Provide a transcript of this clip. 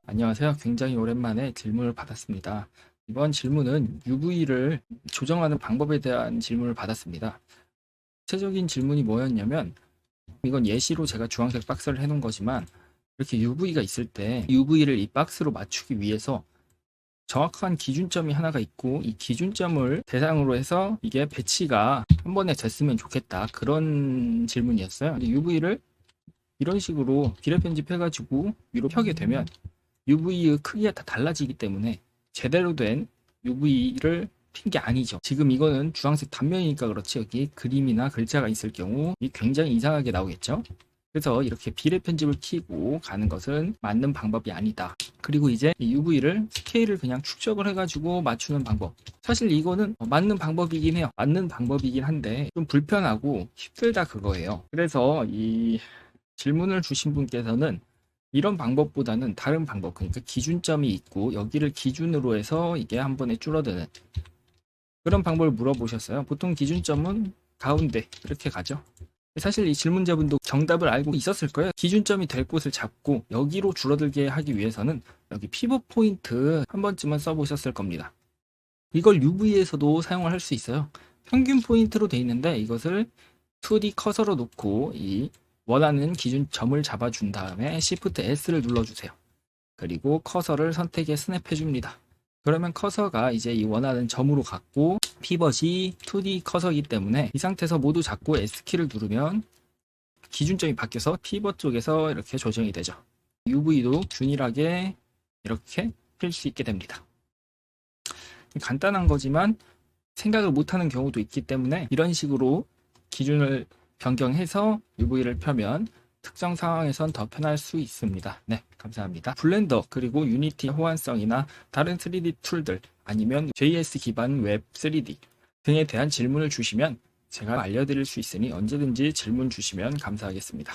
안녕하세요. 굉장히 오랜만에 질문을 받았습니다. 이번 질문은 UV를 조정하는 방법에 대한 질문을 받았습니다. 구체적인 질문이 뭐였냐면, 이건 예시로 제가 주황색 박스를 해놓은 거지만, 이렇게 UV가 있을 때 UV를 이 박스로 맞추기 위해서 정확한 기준점이 하나가 있고, 이 기준점을 대상으로 해서 이게 배치가 한 번에 됐으면 좋겠다. 그런 질문이었어요. 근데 UV를 이런 식으로 비례 편집해가지고 위로 펴게 되면 UV의 크기가 다 달라지기 때문에 제대로 된 UV를 핀 게 아니죠. 지금 이거는 주황색 단면이니까 그렇지, 여기 그림이나 글자가 있을 경우 이 굉장히 이상하게 나오겠죠. 그래서 이렇게 비례 편집을 키고 가는 것은 맞는 방법이 아니다. 그리고 이제 이 UV를 스케일을 그냥 축적을 해가지고 맞추는 방법, 사실 이거는 맞는 방법이긴 해요. 맞는 방법이긴 한데 좀 불편하고 힘들다, 그거예요. 그래서 이 질문을 주신 분께서는 이런 방법보다는 다른 방법, 그러니까 기준점이 있고 여기를 기준으로 해서 이게 한 번에 줄어드는 그런 방법을 물어보셨어요. 보통 기준점은 가운데 이렇게 가죠. 사실 이 질문자분도 정답을 알고 있었을 거예요. 기준점이 될 곳을 잡고 여기로 줄어들게 하기 위해서는 여기 피벗 포인트 한 번쯤은 써보셨을 겁니다. 이걸 UV에서도 사용을 할 수 있어요. 평균 포인트로 돼 있는데 이것을 2D 커서로 놓고 이 원하는 기준점을 잡아준 다음에 Shift S를 눌러주세요. 그리고 커서를 선택에 스냅해 줍니다. 그러면 커서가 이제 이 원하는 점으로 갔고, 피벗이 2D 커서이기 때문에 이 상태에서 모두 잡고 S키를 누르면 기준점이 바뀌어서 피벗 쪽에서 이렇게 조정이 되죠. UV도 균일하게 이렇게 필 수 있게 됩니다. 간단한 거지만 생각을 못하는 경우도 있기 때문에 이런 식으로 기준을 변경해서 UV를 펴면 특정 상황에선 더 편할 수 있습니다. 네, 감사합니다. 블렌더 그리고 유니티 호환성이나 다른 3D 툴들, 아니면 JS 기반 웹 3D 등에 대한 질문을 주시면 제가 알려드릴 수 있으니 언제든지 질문 주시면 감사하겠습니다.